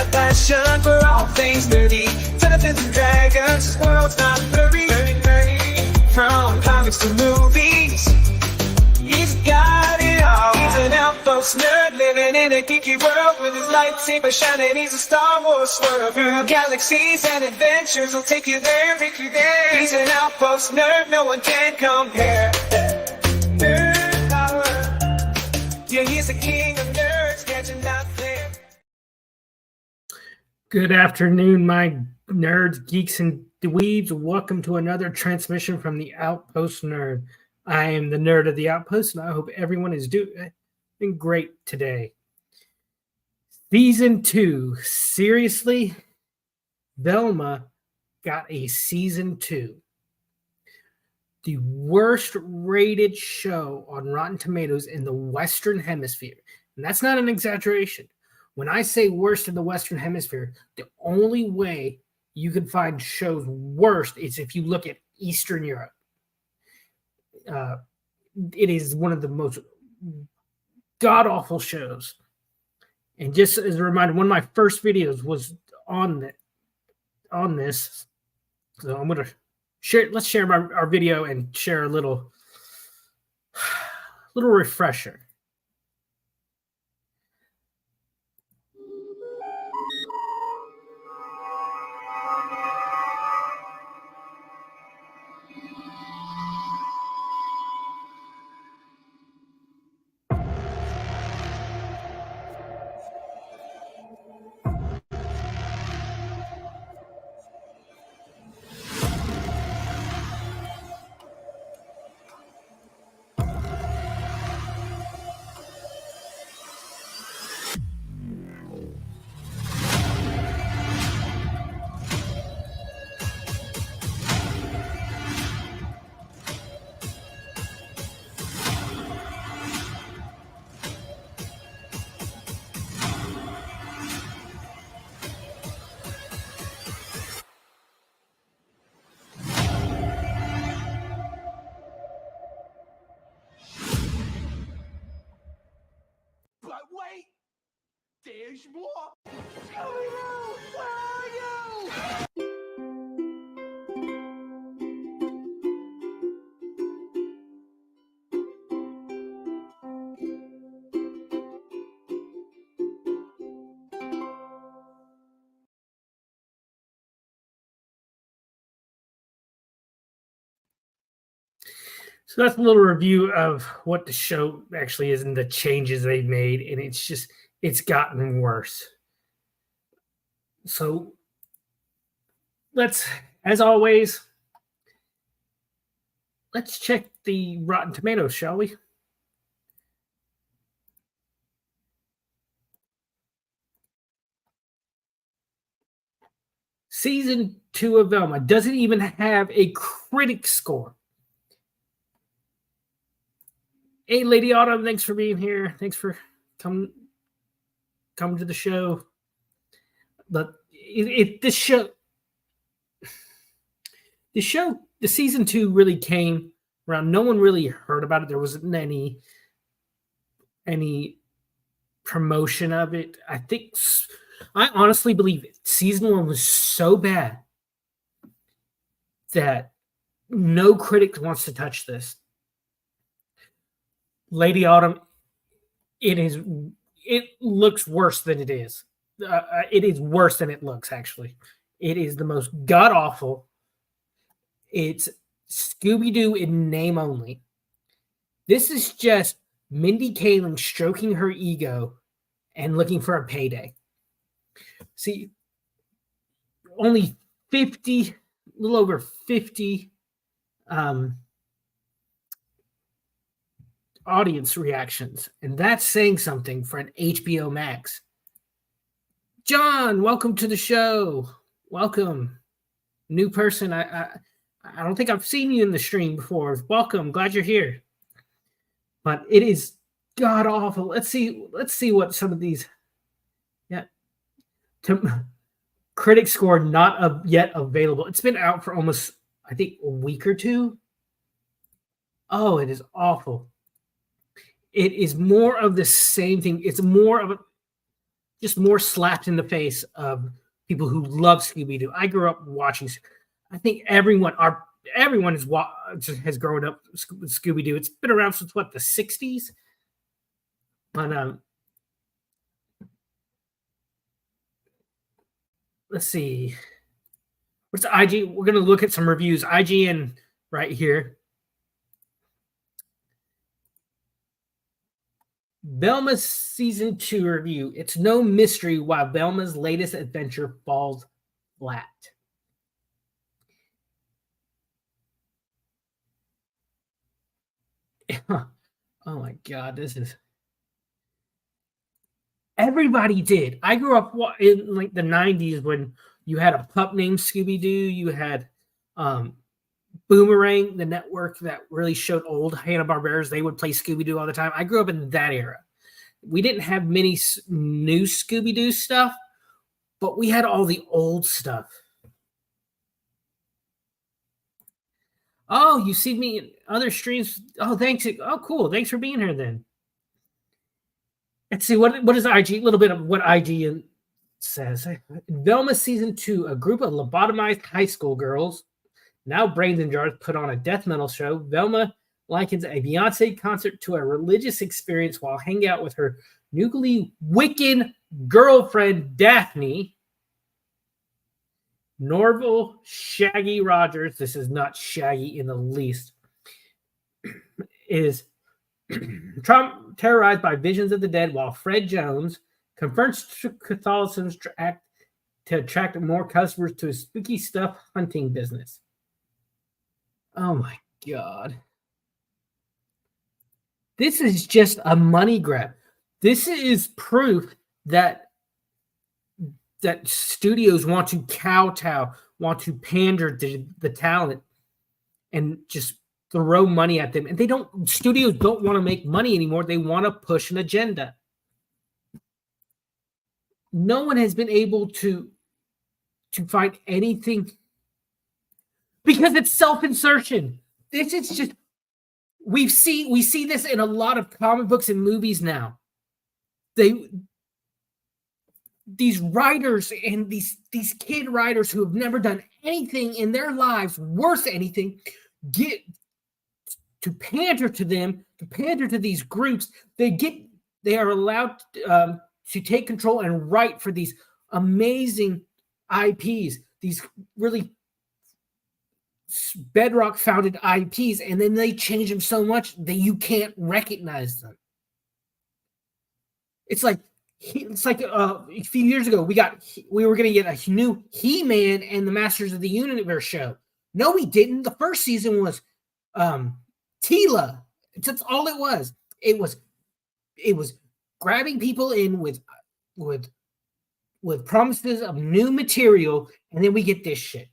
a passion for all things nerdy. Dungeons and Dragons, this world's not blurry. From comics to movies, he's got it all. He's an outpost nerd living in a geeky world with his lightsaber shining. He's a Star Wars swirl through galaxies and adventures. Will take you there, take you there. He's an outpost nerd, no one can compare. Nerd power. Yeah, he's the king of nerds, catching out there. Good afternoon, my nerds, geeks, and dweebs. Welcome to another transmission from the Outpost Nerd. I am the nerd of the Outpost, and I hope everyone is doing great today. Season 2. Seriously? Velma got a Season 2. The worst rated show on Rotten Tomatoes in the Western Hemisphere. And that's not an exaggeration. When I say worst in the Western Hemisphere, the only way you can find shows worst is if you look at Eastern Europe. It is one of the most god-awful shows. And just as a reminder, one of my first videos was on this. So I'm going to share. Let's share our video and share a little refresher. But wait! There's more! Scooby-Doo! Where are you? So that's a little review of what the show actually is and the changes they've made. And it's gotten worse. So as always, let's check the Rotten Tomatoes, shall we? Season 2 of Velma doesn't even have a critic score. Hey, Lady Autumn, thanks for being here. Thanks for coming to the show. But the season 2 really came around. No one really heard about it. There wasn't any promotion of it. I honestly believe it. Season 1 was so bad that no critic wants to touch this. Lady Autumn, it looks worse than it is. It is worse than it looks, actually. It is the most god-awful. It's Scooby-Doo in name only. This is just Mindy Kaling stroking her ego and looking for a payday. See, only 50, a little over 50 audience reactions, and that's saying something for an HBO Max. John, welcome to the show. Welcome, new person. I don't think I've seen you in the stream before. Welcome, glad you're here. But it is god awful. Let's see what some of these. Yeah, critic score not yet available. It's been out for almost, I think, a week or two. Oh, it is awful. It is more of the same thing. It's more of just more slapped in the face of people who love Scooby-Doo. I grew up watching. I think everyone has grown up with Scooby-Doo. It's been around since what, the 60s? But let's see. What's IG? We're gonna look at some reviews. IGN right here. Velma's season 2 review. It's no mystery why Velma's latest adventure falls flat. Oh my God, this is. Everybody did. I grew up in like the 90s when you had a pup named Scooby-Doo. You had Boomerang, the network that really showed old Hanna-Barberas. They would play Scooby-Doo all the time. I grew up in that era. We didn't have many new Scooby-Doo stuff, but we had all the old stuff. Oh, you see me in other streams. Oh, thanks. Oh, cool. Thanks for being here then. Let's see, what is IG? A little bit of what IG says. Velma season 2, a group of lobotomized high school girls, now brains in jars, put on a death metal show. Velma likens a Beyonce concert to a religious experience while hanging out with her newly Wiccan girlfriend, Daphne. Norval Shaggy Rogers, this is not Shaggy in the least, is terrorized by visions of the dead, while Fred Jones confronts Catholicism to attract more customers to his spooky stuff hunting business. Oh my God. This is just a money grab. This is proof that studios want to kowtow, want to pander to the talent and just throw money at them. And studios don't want to make money anymore. They want to push an agenda. No one has been able to find anything because it's self-insertion. This is just, we see this in a lot of comic books and movies now. These writers and these kid writers who have never done anything in their lives worth anything get to pander to them, to pander to these groups. They are allowed to take control and write for these amazing IPs, these really bedrock founded IPs, and then they change them so much that you can't recognize them. It's like a few years ago we were going to get a new He-Man and the Masters of the Universe show. No, we didn't. The first season was Tila. That's all it was. It was grabbing people in with promises of new material, and then we get this shit.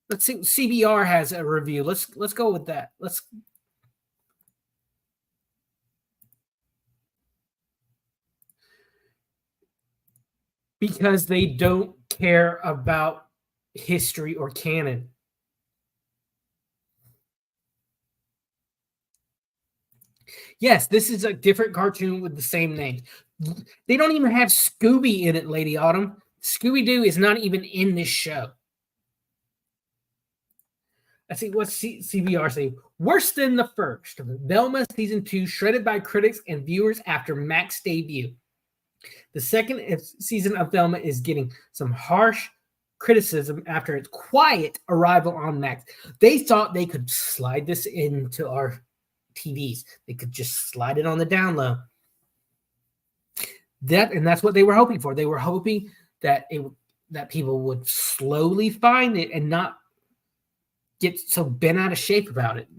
Let's see. CBR has a review. Let's go with that. Because they don't care about history or canon. Yes, this is a different cartoon with the same name. They don't even have Scooby in it, Lady Autumn. Scooby-Doo is not even in this show. Let's see what CBR say. Worse than the first. Velma season 2 shredded by critics and viewers after Mac's debut. The second season of Velma is getting some harsh criticism after its quiet arrival on Max. They thought they could slide this into our TVs. They could just slide it on the down low. That's what they were hoping for. They were hoping that people would slowly find it and not get so bent out of shape about it.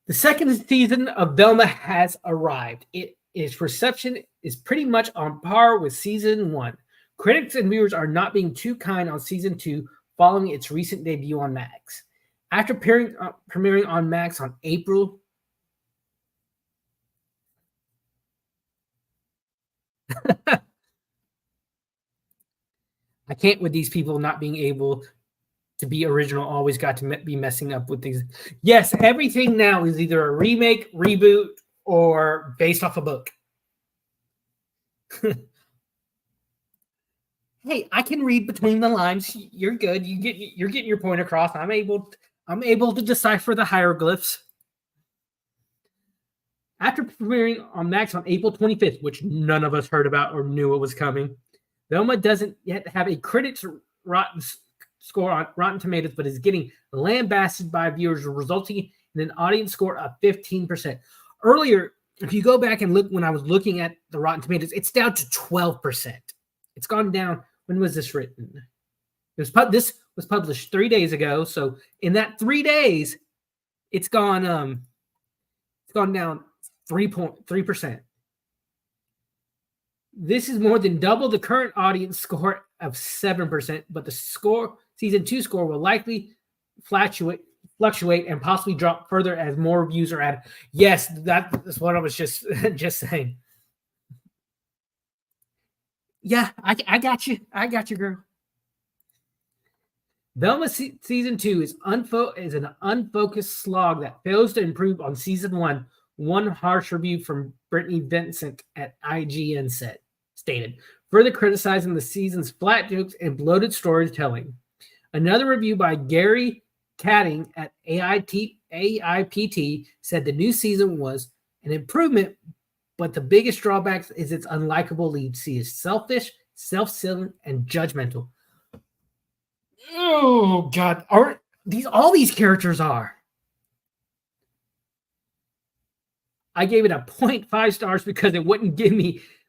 The second season of Velma has arrived. Its reception is pretty much on par with season 1. Critics and viewers are not being too kind on season 2 following its recent debut on Max. After premiering on Max on April I can't with these people not being able to be original, always got to be messing up with things. Yes, everything now is either a remake, reboot, or based off a book. Hey, I can read between the lines. You're good. You're getting your point across. I'm able to decipher the hieroglyphs. After premiering on Max on April 25th, which none of us heard about or knew it was coming, Velma doesn't yet have a critics rotten score on Rotten Tomatoes, but is getting lambasted by viewers, resulting in an audience score of 15%. Earlier, if you go back and look, when I was looking at the Rotten Tomatoes, it's down to 12%. It's gone down. When was this written? This was published 3 days ago. So in that 3 days, it's gone down 3.3%. This is more than double the current audience score of 7%, but the season 2 score will likely fluctuate and possibly drop further as more reviews are added. Yes, that's what I was just saying. Yeah, I got you. I got you, girl. Velma season 2 is an unfocused slog that fails to improve on season 1. One harsh review from Brittany Vincent at IGN stated, further criticizing the season's flat jokes and bloated storytelling. Another review by Gary Catting at AIPT said the new season was an improvement, but the biggest drawback is its unlikable lead. She is selfish, self-centered, and judgmental. Oh God, all these characters are? I gave it a 0.5 stars because it wouldn't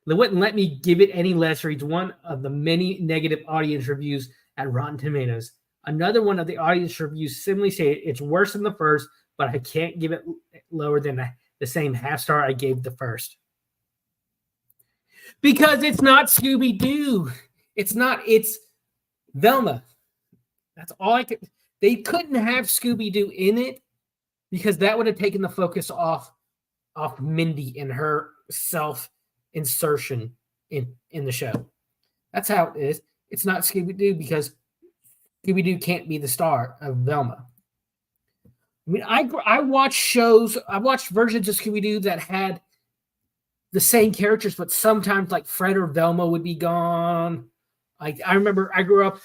let me give it any less reads. One of the many negative audience reviews at Rotten Tomatoes. Another one of the audience reviews similarly say it's worse than the first, but I can't give it lower than the same half star I gave the first. Because it's not Scooby-Doo. It's Velma. That's all I could. They couldn't have Scooby-Doo in it because that would have taken the focus off Mindy and her self-insertion in the show. That's how it is. It's not Scooby-Doo because Scooby-Doo can't be the star of Velma. I mean, I watched shows. I watched versions of Scooby-Doo that had the same characters, but sometimes like Fred or Velma would be gone. Like I remember, I grew up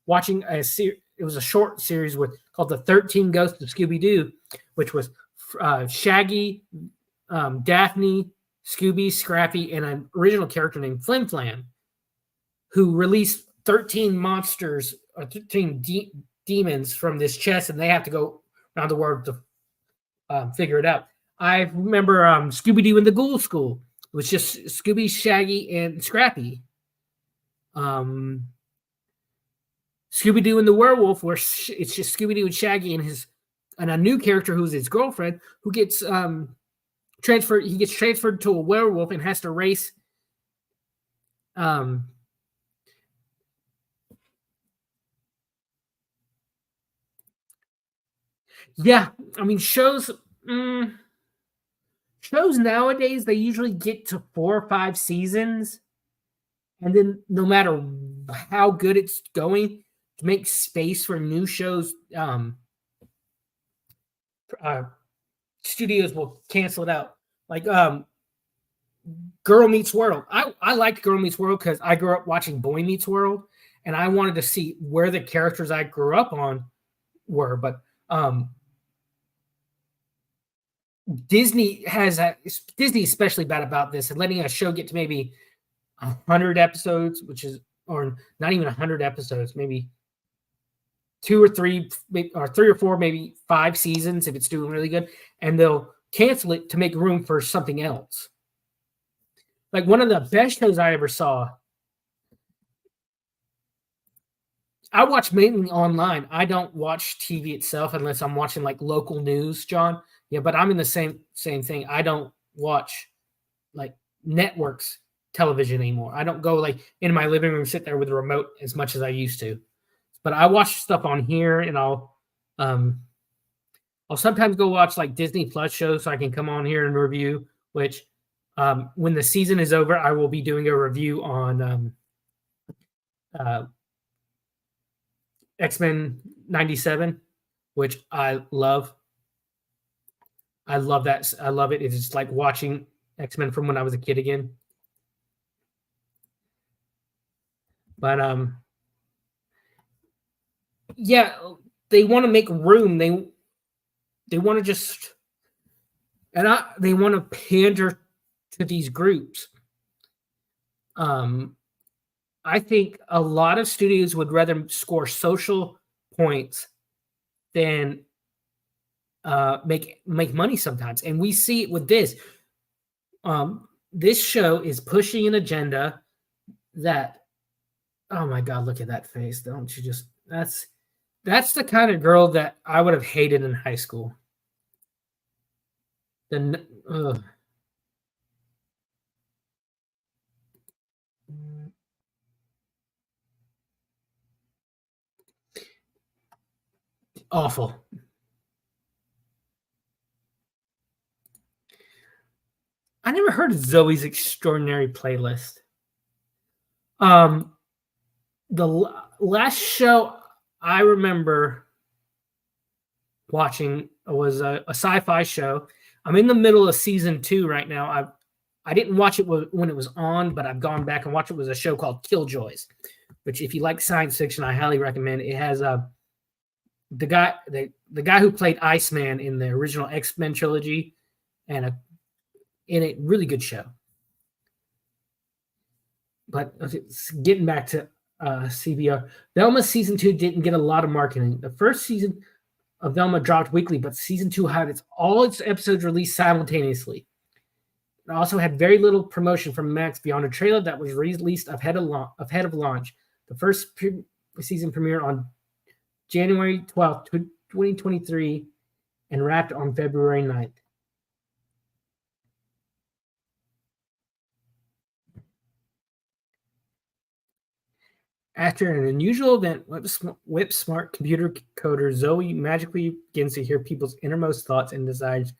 watching it was a short series called The 13 Ghosts of Scooby-Doo, which was Shaggy, Daphne, Scooby, Scrappy, and an original character named Flim Flam, who released 13 monsters or 13 demons from this chest, and they have to go around the world to figure it out. I remember Scooby-Doo and the Ghoul School. It was just Scooby, Shaggy, and Scrappy. Scooby-Doo and the Werewolf, where it's just Scooby-Doo and Shaggy and a new character who's his girlfriend, who gets transferred. He gets transferred to a werewolf and has to race. Yeah, I mean shows nowadays, they usually get to 4 or 5 seasons, and then no matter how good it's going, to make space for new shows, studios will cancel it out. Like Girl Meets World. I liked Girl Meets World because I grew up watching Boy Meets World, and I wanted to see where the characters I grew up on were, but Disney is especially bad about this and letting a show get to maybe 100 episodes, or not even 100 episodes, maybe 2 or 3, or 3 or 4, maybe 5 seasons if it's doing really good, and they'll cancel it to make room for something else. Like one of the best shows I ever saw. I watch mainly online. I don't watch TV itself unless I'm watching like local news, John. Yeah, but I'm in the same thing. I don't watch like networks television anymore. I don't go like in my living room, sit there with a remote as much as I used to. But I watch stuff on here, and I'll sometimes go watch like Disney Plus shows so I can come on here and review. Which when the season is over, I will be doing a review on X-Men 97, which I love. I love that. I love it. It's just like watching X-Men from when I was a kid again. But yeah, they want to make room. They want to just they want to pander to these groups. I think a lot of studios would rather score social points than make money sometimes, and we see it with this. This show is pushing an agenda that, oh my God, look at that face! Don't you just that's the kind of girl that I would have hated in high school. Then, awful. I never heard of Zoe's Extraordinary Playlist. The last show I remember watching was a sci-fi show. I'm in the middle of season 2 right now. I didn't watch it when it was on, but I've gone back and watched it. It was a show called Killjoys, which if you like science fiction, I highly recommend. It has the guy who played Iceman in the original X-Men trilogy, and in a really good show. But getting back to CBR, Velma season 2 didn't get a lot of marketing. The first season of Velma dropped weekly, but season 2 had all its episodes released simultaneously. It also had very little promotion from Max beyond a trailer that was released ahead of launch. The first season premiered on January 12th, 2023, and wrapped on February 9th. After an unusual event, Whip smart computer coder Zoe magically begins to hear people's innermost thoughts and desires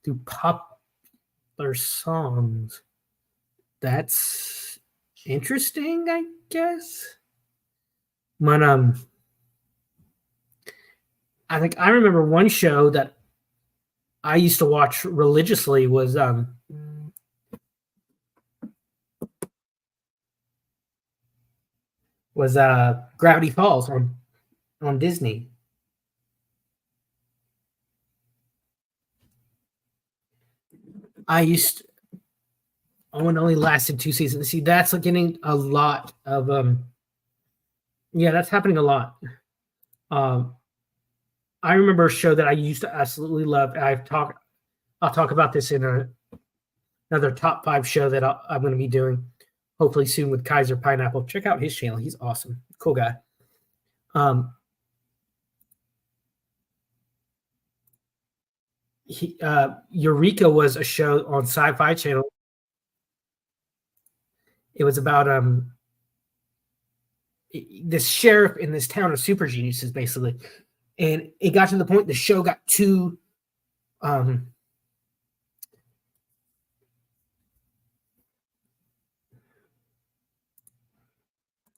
through popular songs. That's interesting, I guess. But I think I remember one show that I used to watch religiously was Gravity Falls on Disney. It only lasted 2 seasons. See, that's getting a lot of that's happening a lot. I remember a show that I used to absolutely love. I'll talk about this in another top 5 show that I'm going to be doing hopefully soon with Kaiser Pineapple. Check out his channel. He's awesome. Cool guy. Eureka was a show on Sci-Fi Channel. It was about this sheriff in this town of super geniuses, basically. And it got to the point the show got too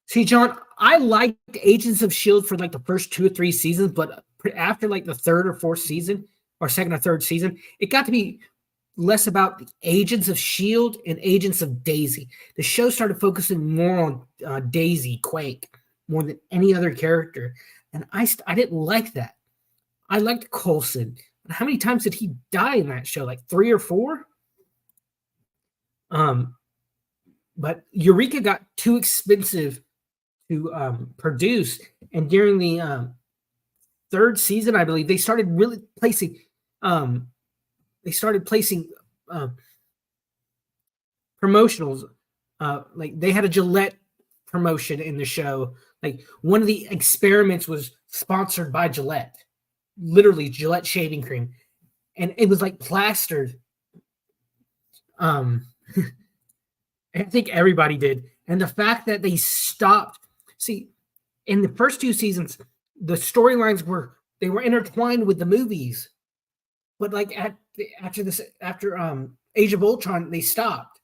See, John, I liked Agents of S.H.I.E.L.D. for like the first 2 or 3 seasons, but after like the 3rd or 4th season, or 2nd or 3rd season, it got to be less about the Agents of S.H.I.E.L.D. and Agents of Daisy. The show started focusing more on Daisy Quake more than any other character, and I didn't like that. I liked Coulson. How many times did he die in that show? Like 3 or 4? But Eureka got too expensive to produce, and during the 3rd season, I believe, they started really placing promotionals. Like they had a Gillette promotion in the show. Like one of the experiments was sponsored by Gillette, literally Gillette shaving cream, and it was like plastered. I think everybody did, and the fact that they stopped. See, in the first 2 seasons, the storylines were intertwined with the movies, but like after Age of Ultron, they stopped,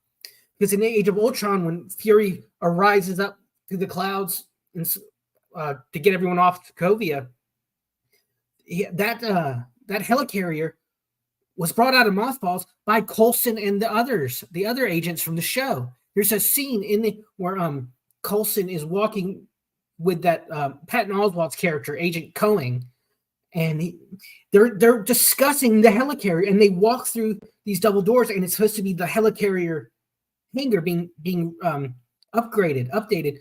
because in Age of Ultron, when Fury rises up through the clouds and to get everyone off Sokovia, that helicarrier was brought out of mothballs by Coulson and the other agents from the show. There's a scene where Coulson is walking with that Patton Oswalt's character, Agent Cohen, and they're discussing the helicarrier, and they walk through these double doors, and it's supposed to be the helicarrier hangar being updated,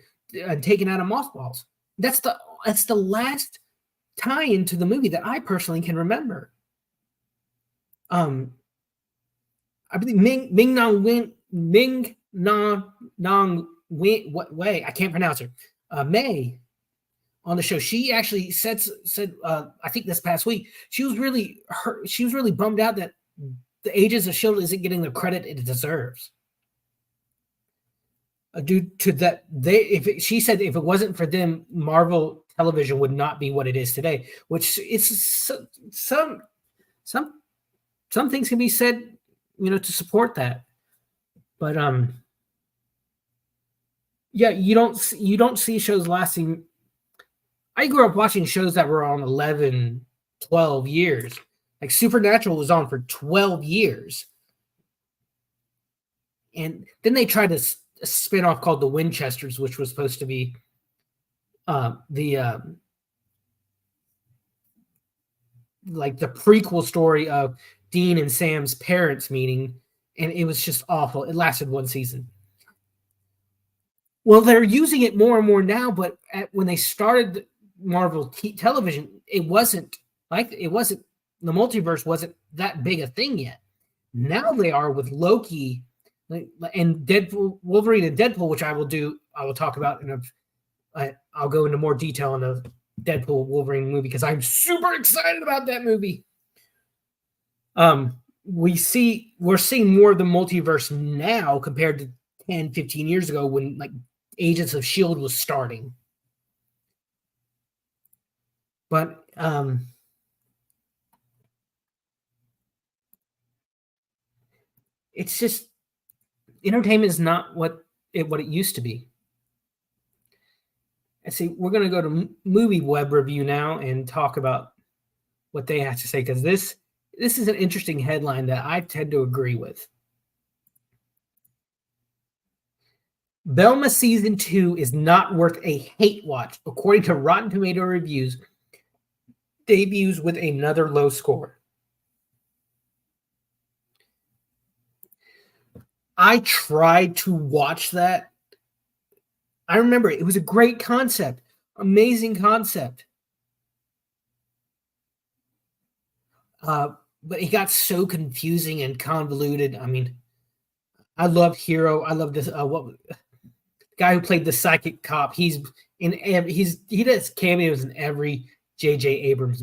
and taken out of mothballs. That's the last tie-in to the movie that I personally can remember. I believe Ming Nong Wei, I can't pronounce her. May on the show, she actually said I think this past week she was really bummed out that the Agents of S.H.I.E.L.D. isn't getting the credit it deserves. Due to that, she said if it wasn't for them, Marvel television would not be what it is today. Which is some things can be said, to support that. But yeah, you don't see shows lasting. I grew up watching shows that were on 11, 12 years. Like Supernatural was on for 12 years. And then they tried a spin-off called The Winchesters, which was supposed to be the prequel story of Dean and Sam's parents meeting, and it was just awful. It lasted one season. Well, they're using it more and more now, but when they started Marvel television, it wasn't the multiverse wasn't that big a thing yet. Now they are with Loki and Deadpool, Wolverine and Deadpool, which I will talk about I'll go into more detail in the Deadpool Wolverine movie because I'm super excited about that movie. We're seeing more of the multiverse now compared to 10, 15 years ago when Agents of S.H.I.E.L.D. was starting. But it's just entertainment is not what it used to be. I see. We're going to go to Movie Web Review now and talk about what they have to say because this is an interesting headline that I tend to agree with. Velma Season 2 is not worth a hate watch, according to Rotten Tomato reviews. Debuts with another low score. I tried to watch that. I remember it was a great concept, amazing concept. But it got so confusing and convoluted. I mean, I love Hero. I love this. Guy who played the psychic cop. He does cameos in every J.J. Abrams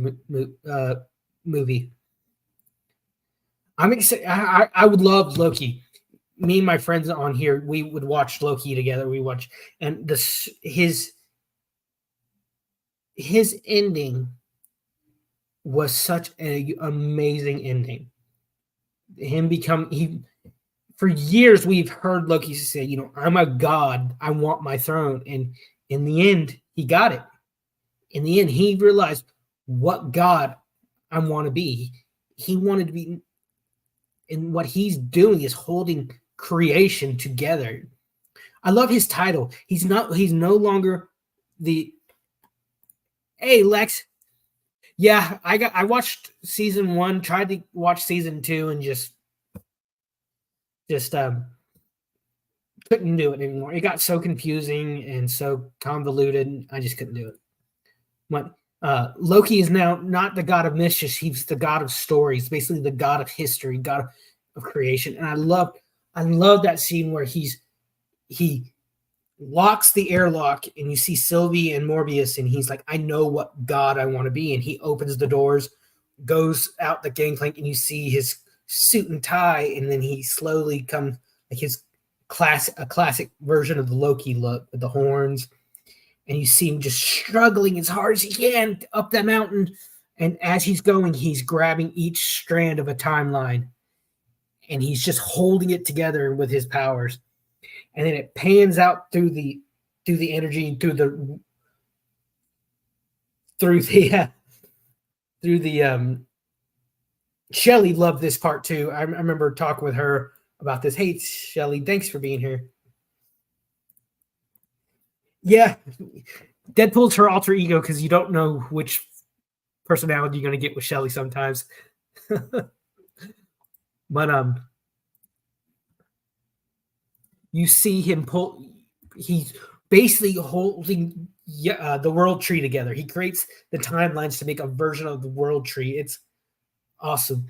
movie. I'm excited. I would love Loki. Me and my friends on here, we would watch Loki together. And his ending was such an amazing ending. For years we've heard Loki say, I'm a god, I want my throne. And in the end, he got it. In the end, he realized what god I want to be. He wanted to be, and what he's doing is holding creation together. I love his title. He's no longer the, hey Lex. Yeah, I watched season 1, tried to watch season 2 and just couldn't do it anymore. It got so confusing and so convoluted. I just couldn't do it. But Loki is now not the god of mischief. He's the god of stories, basically the god of history, god of creation. And I love that scene where he locks the airlock and you see Sylvie and Morbius and he's like, I know what god I want to be. And he opens the doors, goes out the gangplank, and you see his suit and tie, and then he slowly comes like a classic version of the Loki look with the horns. And you see him just struggling as hard as he can up that mountain. And as he's going, he's grabbing each strand of a timeline. And he's just holding it together with his powers. And then it pans out through the energy, through the Shelly loved this part too. I remember talking with her about this. Hey, Shelly, thanks for being here. Yeah, Deadpool's her alter ego because you don't know which personality you're going to get with Shelly sometimes. But you see him pull. He's basically holding the world tree together. He creates the timelines to make a version of the world tree. It's awesome.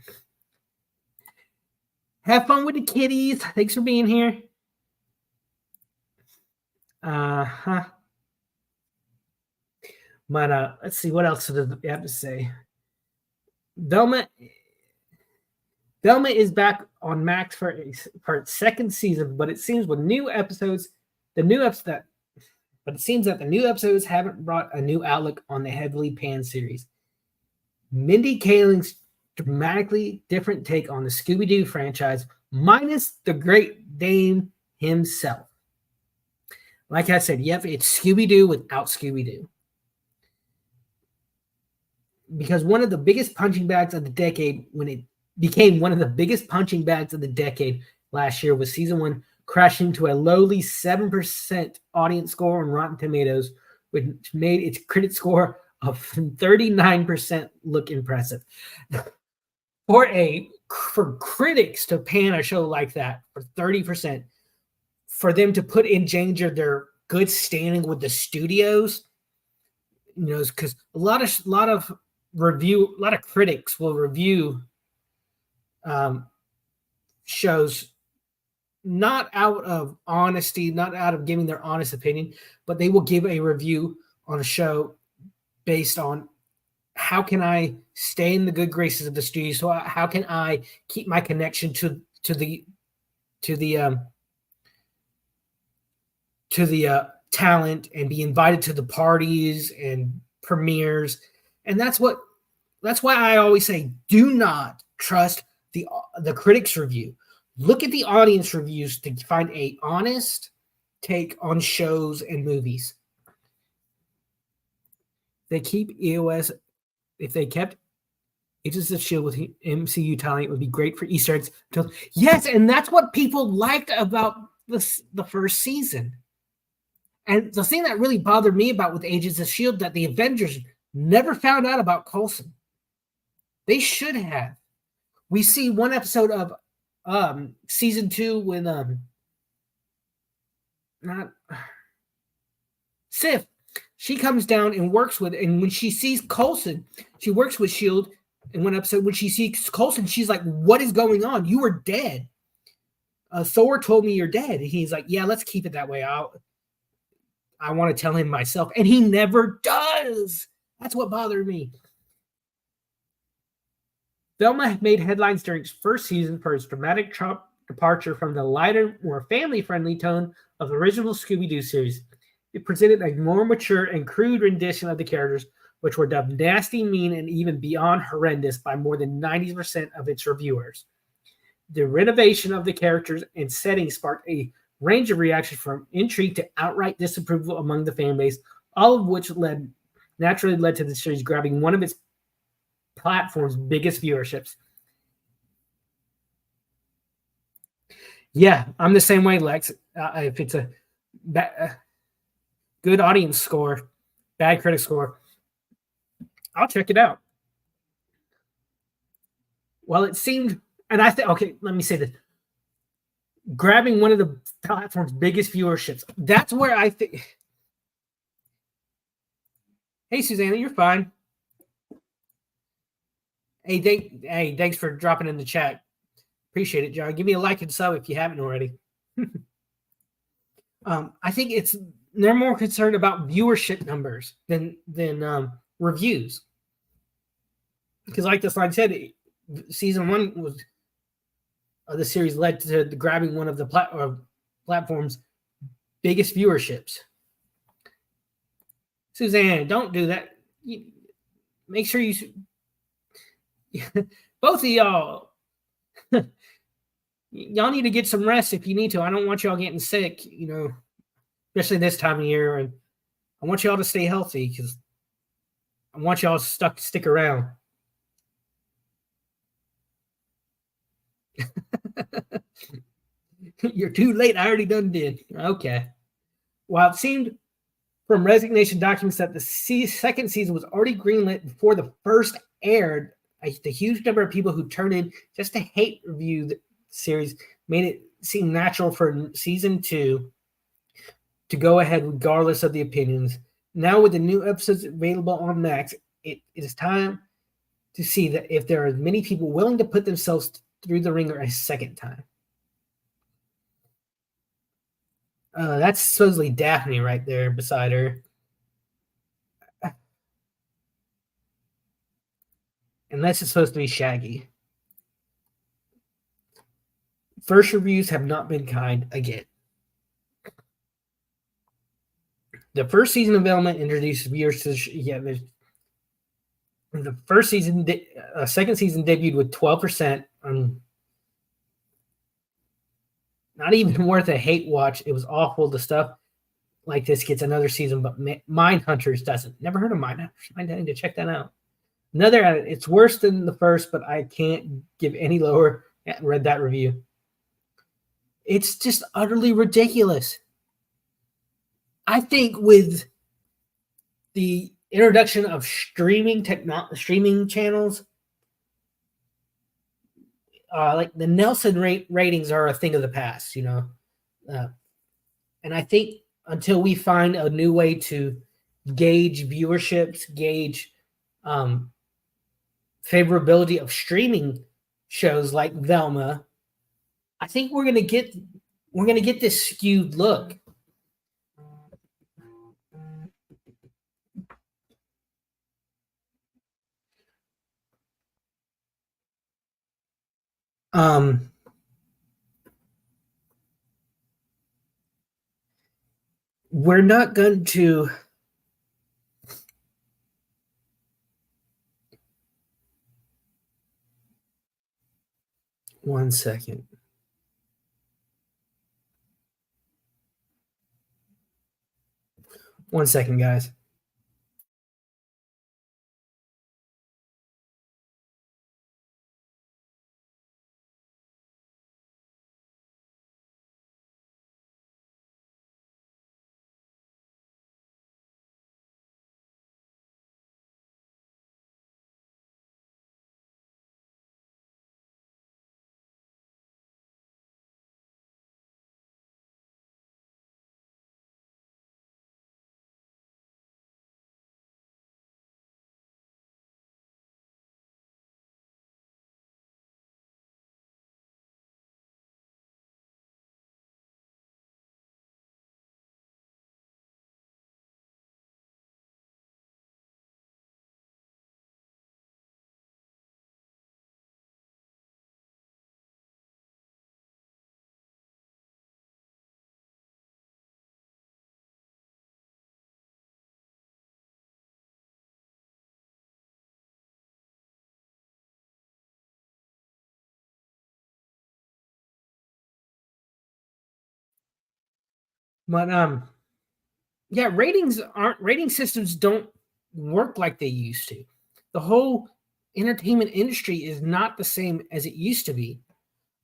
Have fun with the kitties. Thanks for being here. Huh. But let's see, what else do they have to say? Velma is back on Max for its second season, but it seems with new episodes, but it seems that the new episodes haven't brought a new outlook on the heavily panned series. Mindy Kaling's dramatically different take on the Scooby-Doo franchise, minus the Great Dane himself. Like I said, yep, it's Scooby-Doo without Scooby-Doo. Because one of the biggest punching bags of the decade, when it became one of the biggest punching bags of the decade last year, was season 1 crashing to a lowly 7% audience score on Rotten Tomatoes, which made its critic score of 39% look impressive. For critics to pan a show like that for 30%, for them to put in danger their good standing with the studios, because a lot of critics will review shows not out of honesty, not out of giving their honest opinion, but they will give a review on a show based on how can I stay in the good graces of the studio? So how can I keep my connection to the talent and be invited to the parties and premieres? And that's why I always say, do not trust the critics' review. Look at the audience reviews to find a honest take on shows and movies. If they kept Agents of S.H.I.E.L.D. with MCU talent, it would be great for Easter eggs. Yes, and that's what people liked about the first season. And the thing that really bothered me about with Agents of S.H.I.E.L.D. that the Avengers never found out about Coulson. They should have. We see one episode of season 2 when Sif, she comes down and works with, and when she sees Coulson, she works with S.H.I.E.L.D. In one episode, when she sees Coulson, she's like, "What is going on? You were dead. Thor told me you're dead." And he's like, "Yeah, let's keep it that way. I want to tell him myself," and he never does. That's what bothered me. Velma made headlines during its first season for its dramatic departure from the lighter, more family-friendly tone of the original Scooby-Doo series. It presented a more mature and crude rendition of the characters, which were dubbed nasty, mean, and even beyond horrendous by more than 90% of its reviewers. The renovation of the characters and setting sparked a range of reactions from intrigue to outright disapproval among the fan base, all of which naturally led to the series grabbing one of its platform's biggest viewerships. Yeah, I'm the same way, Lex. If it's a good audience score, bad critic score, I'll check it out. Well, it seemed, and I think, okay, let me say this. Grabbing one of the platform's biggest viewerships, that's where I think. Hey, Susanna, you're fine. Hey, thanks for dropping in the chat. Appreciate it, John. Give me a like and sub if you haven't already. I think they're more concerned about viewership numbers than reviews. Because like this line said, season 1 was the series led to the grabbing one of the platform's biggest viewerships. Suzanne, don't do that. Make sure you both of y'all need to get some rest if you need to. I don't want y'all getting sick, especially this time of year. And I want y'all to stay healthy because I want y'all to stick around. You're too late. I already done did. Okay. Well, it seemed from resignation documents that the second season was already greenlit before the first aired. The huge number of people who turned in just to hate review the series made it seem natural for season 2 to go ahead regardless of the opinions. Now with the new episodes available on Max, it is time to see that if there are many people willing to put themselves through the ringer a second time. That's supposedly Daphne right there beside her. Unless it's supposed to be Shaggy. First reviews have not been kind again. The first season of Velma introduced viewers to the first season, second season debuted with 12%. Not even worth a hate watch. It was awful. The stuff like this gets another season, but Mindhunters doesn't. Never heard of Mindhunters. I need to check that out. It's worse than the first, but I can't give any lower. Read that review. It's just utterly ridiculous. I think with the introduction of streaming channels, like the Nelson ratings are a thing of the past, and I think until we find a new way to gauge viewerships, gauge favorability of streaming shows like Velma, I think we're gonna get this skewed look. We're not going to one second. One second, guys. But rating systems don't work like they used to. The whole entertainment industry is not the same as it used to be.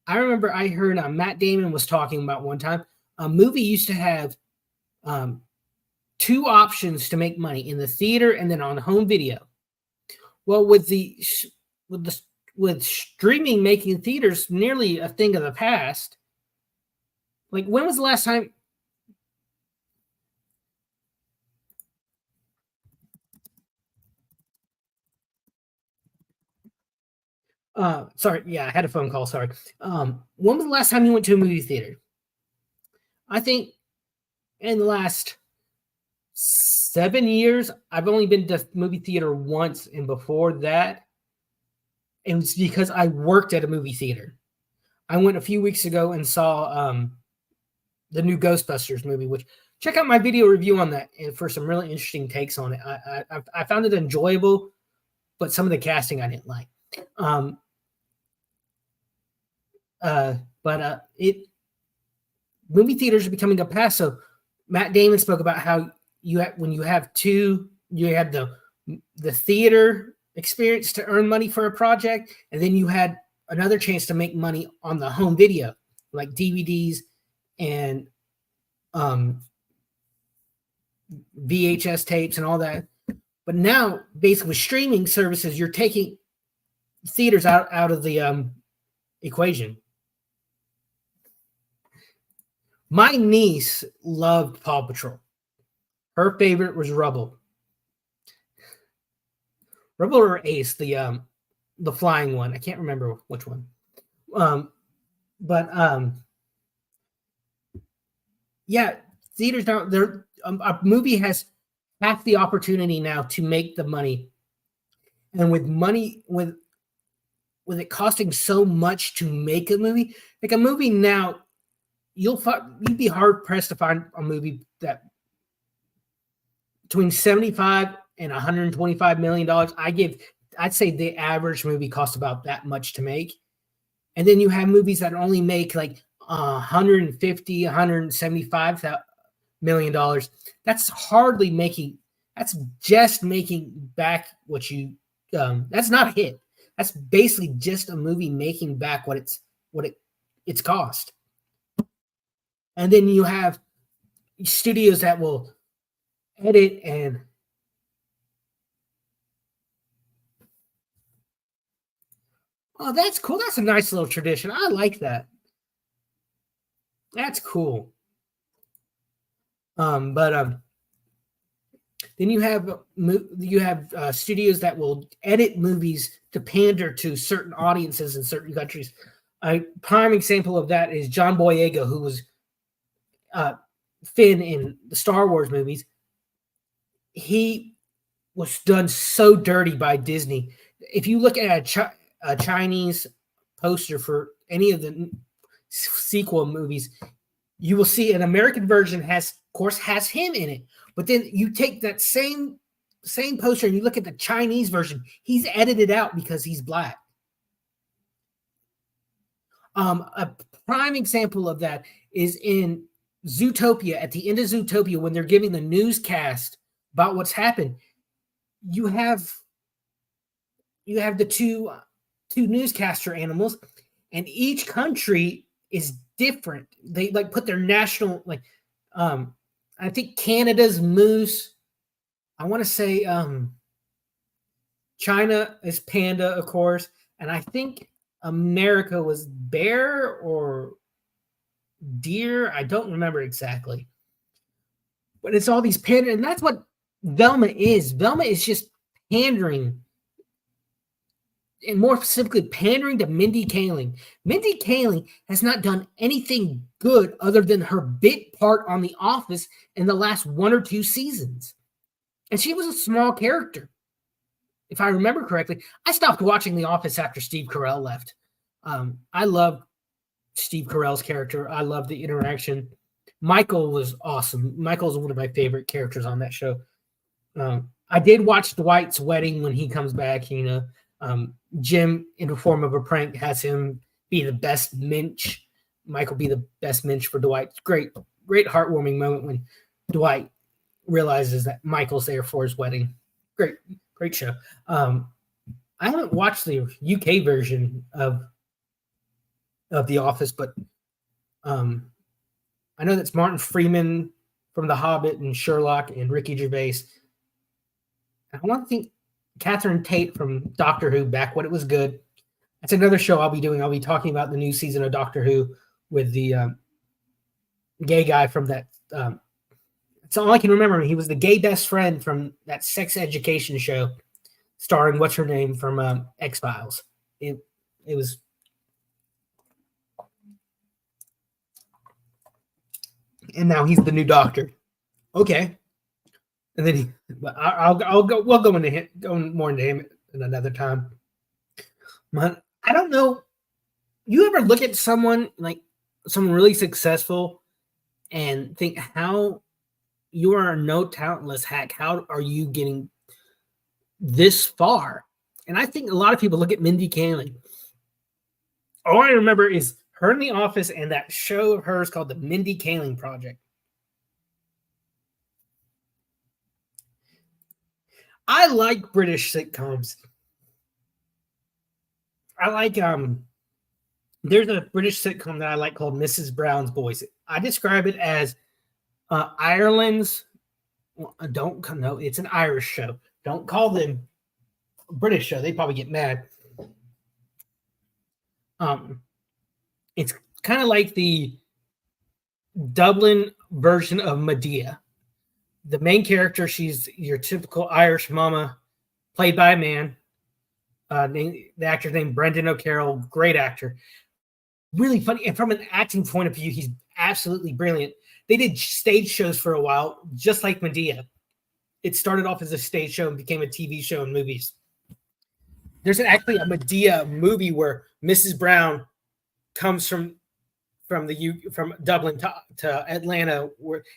I remember I heard Matt Damon was talking about one time a movie used to have 2 options to make money, in the theater and then on home video. Well, with streaming making theaters nearly a thing of the past. Like, when was the last time? Sorry, yeah, I had a phone call. Sorry. When was the last time you went to a movie theater? I think in the last 7 years, I've only been to movie theater once, and before that, it was because I worked at a movie theater. I went a few weeks ago and saw the new Ghostbusters movie, which check out my video review on that and for some really interesting takes on it. I found it enjoyable, but some of the casting I didn't like. Movie theaters are becoming a past. So Matt Damon spoke about how when you have the theater experience to earn money for a project, and then you had another chance to make money on the home video, like DVDs and VHS tapes and all that. But now, basically, with streaming services, you're taking theaters out of the equation. My niece loved Paw Patrol. Her favorite was Rubble. Rubble or Ace, the flying one. I can't remember which one. Yeah, theaters now. A movie has half the opportunity now to make the money, and with it costing so much to make a movie, like a movie now, you'd be hard pressed to find a movie that between $75 and $125 million. I'd say the average movie costs about that much to make, and then you have movies that only make like $150-175 million. That's hardly making. That's just making back what you. That's not a hit. That's basically just a movie making back what it's cost. And then you have studios that will edit and oh, that's cool. That's a nice little tradition. I like that. That's cool. Then you have studios that will edit movies to pander to certain audiences in certain countries. A prime example of that is John Boyega, who was Finn in the Star Wars movies. He was done so dirty by Disney. If you look at a Chinese poster for any of the sequel movies, you will see an American version has him in it. But then you take that same poster and you look at the Chinese version, he's edited out because he's black. A prime example of that is in Zootopia. At the end of Zootopia, when they're giving the newscast about what's happened, you have the two newscaster animals, and each country is different. They like put their national I think Canada's moose. I want to say China is panda, of course, and I think America was bear or deer. I don't remember exactly, but it's all these panda, and that's what Velma is. Velma is just pandering, and more specifically, pandering to Mindy Kaling. Mindy Kaling has not done anything good other than her bit part on The Office in the last 1 or 2 seasons. And she was a small character, if I remember correctly. I stopped watching The Office after Steve Carell left. I love Steve Carell's character. I love the interaction. Michael was awesome. Michael's one of my favorite characters on that show. I did watch Dwight's wedding when he comes back. Jim, in the form of a prank, has him be the best Minch. Michael be the best Minch for Dwight. Great heartwarming moment when Dwight realizes that Michael's there for his wedding. Great show. I haven't watched the UK version of The Office, but I know that's Martin Freeman from The Hobbit and Sherlock and Ricky Gervais. I want to think Catherine Tate from Doctor Who back when it was good. That's another show I'll be doing. I'll be talking about the new season of Doctor Who with the gay guy from that. That's all I can remember. He was the gay best friend from that sex education show starring what's her name from X-Files. It was. And now he's the new Doctor. Okay. And then we'll go more into him at another time. But I don't know. You ever look at someone really successful and think how you are no talentless hack? How are you getting this far? And I think a lot of people look at Mindy Kaling. All I remember is her in The Office and that show of hers called The Mindy Kaling Project. I like British sitcoms. I like there's a British sitcom that I like called Mrs. Brown's Boys. I describe it as Ireland's Don't no, it's an Irish show. Don't call them a British show. They probably get mad. Um, it's kind of like the Dublin version of Medea. The main character, she's your typical Irish mama, played by a man. The actor's named Brendan O'Carroll, great actor, really funny. And from an acting point of view, he's absolutely brilliant. They did stage shows for a while, just like Medea. It started off as a stage show and became a TV show and movies. There's actually a Medea movie where Mrs. Brown comes from Dublin to Atlanta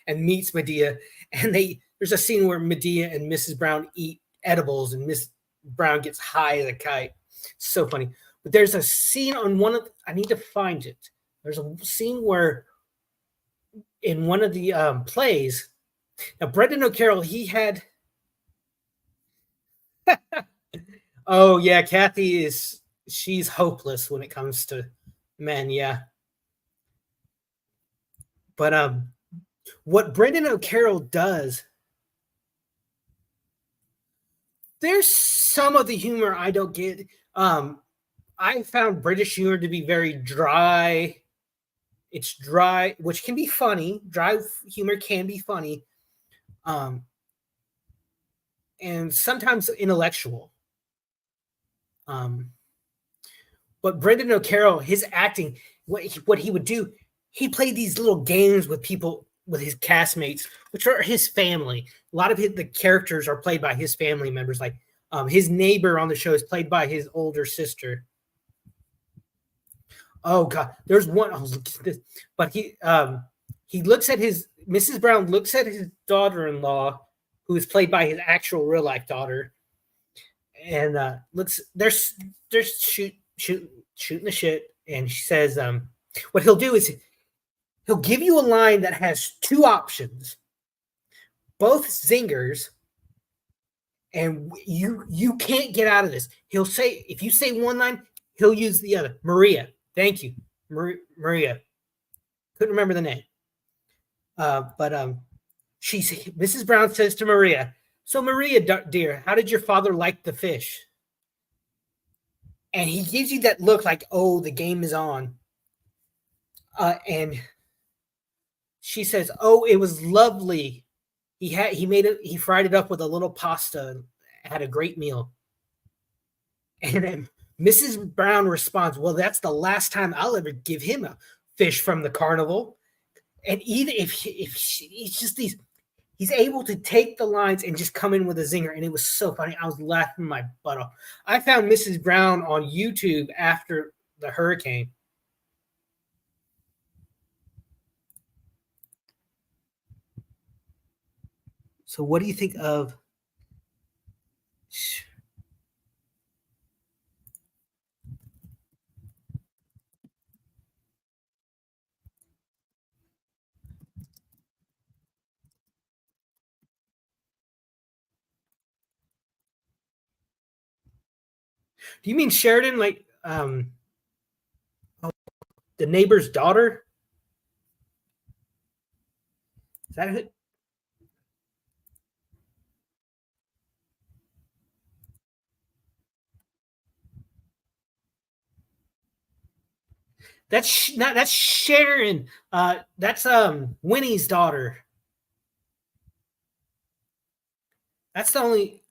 and meets Medea, and there's a scene where Medea and Mrs. Brown eat edibles, and Miss Brown gets high as a kite. So funny. But there's a scene on I need to find it. There's a scene where in one of the plays, now Brendan O'Carroll, he had. Oh yeah, Kathy she's hopeless when it comes to men. Yeah. But what Brendan O'Carroll does, there's some of the humor I don't get. I found British humor to be very dry. It's dry, which can be funny. Dry humor can be funny, and sometimes intellectual. But Brendan O'Carroll, his acting, what he would do, he played these little games with people, with his castmates, which are his family. A lot of the characters are played by his family members. Like his neighbor on the show is played by his older sister. Oh God, there's one. Oh, but he looks at Mrs. Brown looks at his daughter-in-law, who is played by his actual real life daughter, and they're shooting the shit, and she says, what he'll do is he'll give you a line that has two options, both zingers, and you can't get out of this. He'll say, if you say one line, he'll use the other. Maria, thank you, Maria. Couldn't remember the name, but Mrs. Brown says to Maria, "So Maria, dear, how did your father like the fish?" And he gives you that look like, "Oh, the game is on." And she says, "Oh, it was lovely. He fried it up with a little pasta and had a great meal." And then Mrs. Brown responds, "Well, that's the last time I'll ever give him a fish from the carnival." And even if it's just he's able to take the lines and just come in with a zinger. And it was so funny. I was laughing my butt off. I found Mrs. Brown on YouTube after the hurricane. So what do you think of? Do you mean Sheridan, like the neighbor's daughter? Is that it? That's Sharon. That's Winnie's daughter. That's the only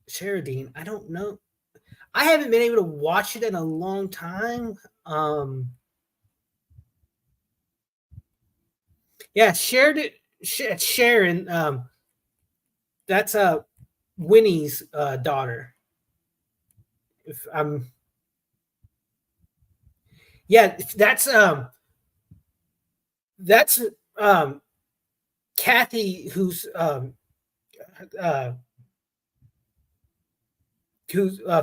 Sheridan. I don't know. I haven't been able to watch it in a long time. Yeah, Sharon. That's Winnie's daughter. If I'm, yeah, that's Kathy, who's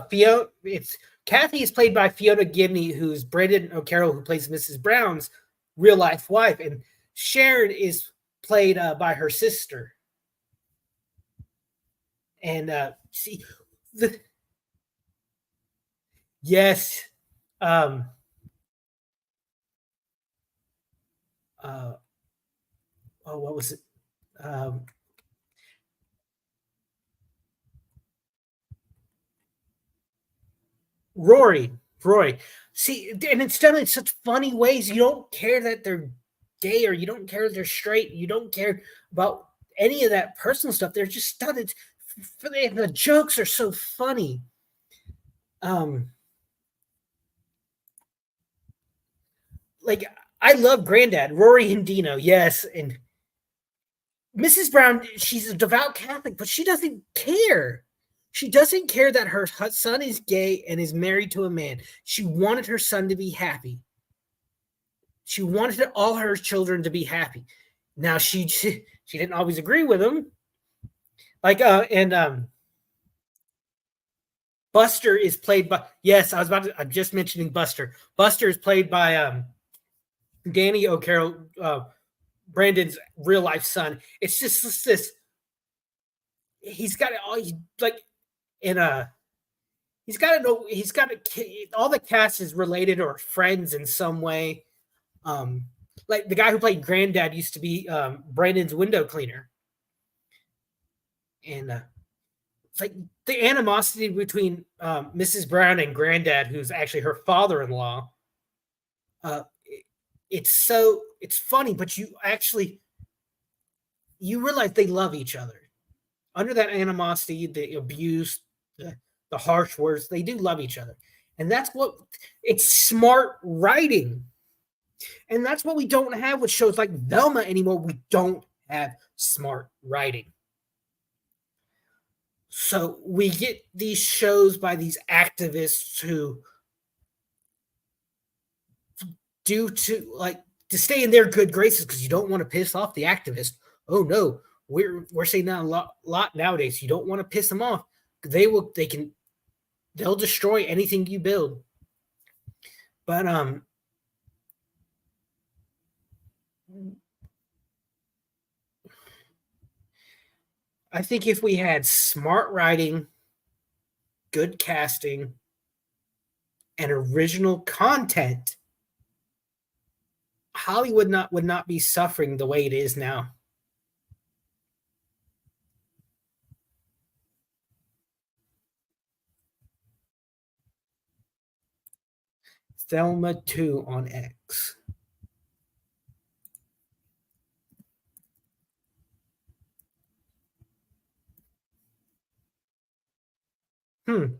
Fiona. It's Kathy is played by Fiona Gibney, who's Brendan O'Carroll, who plays Mrs. Brown's real life wife, and Sharon is played by her sister. And see, yes, oh, what was it? Roy. See, and it's done in such funny ways. You don't care that they're gay, or you don't care that they're straight. You don't care about any of that personal stuff. They're just done it. The jokes are so funny. Like, I love Granddad, Rory and Dino, yes, and Mrs. Brown. She's a devout Catholic, but she doesn't care. She doesn't care that her son is gay and is married to a man. She wanted her son to be happy. She wanted all her children to be happy. Now she didn't always agree with him. Like Buster is played by, yes, I'm just mentioning Buster. Buster is played by Danny O'Carroll, Brandon's real life son. It's just this. He's got all like in a. He's got to know. He's got to. All the cast is related or friends in some way. Like the guy who played Granddad used to be Brandon's window cleaner, and it's like the animosity between Mrs. Brown and Granddad, who's actually her father-in-law. It's funny, but you realize they love each other. Under that animosity, the abuse, the harsh words, they do love each other. And it's smart writing. And that's what we don't have with shows like Velma anymore. We don't have smart writing. So we get these shows by these activists who to stay in their good graces, because you don't want to piss off the activists. Oh no, we're saying that a lot nowadays. You don't want to piss them off. They'll destroy anything you build. But I think if we had smart writing, good casting, and original content, Hollywood would not be suffering the way it is now. Thelma 2 on X. It'd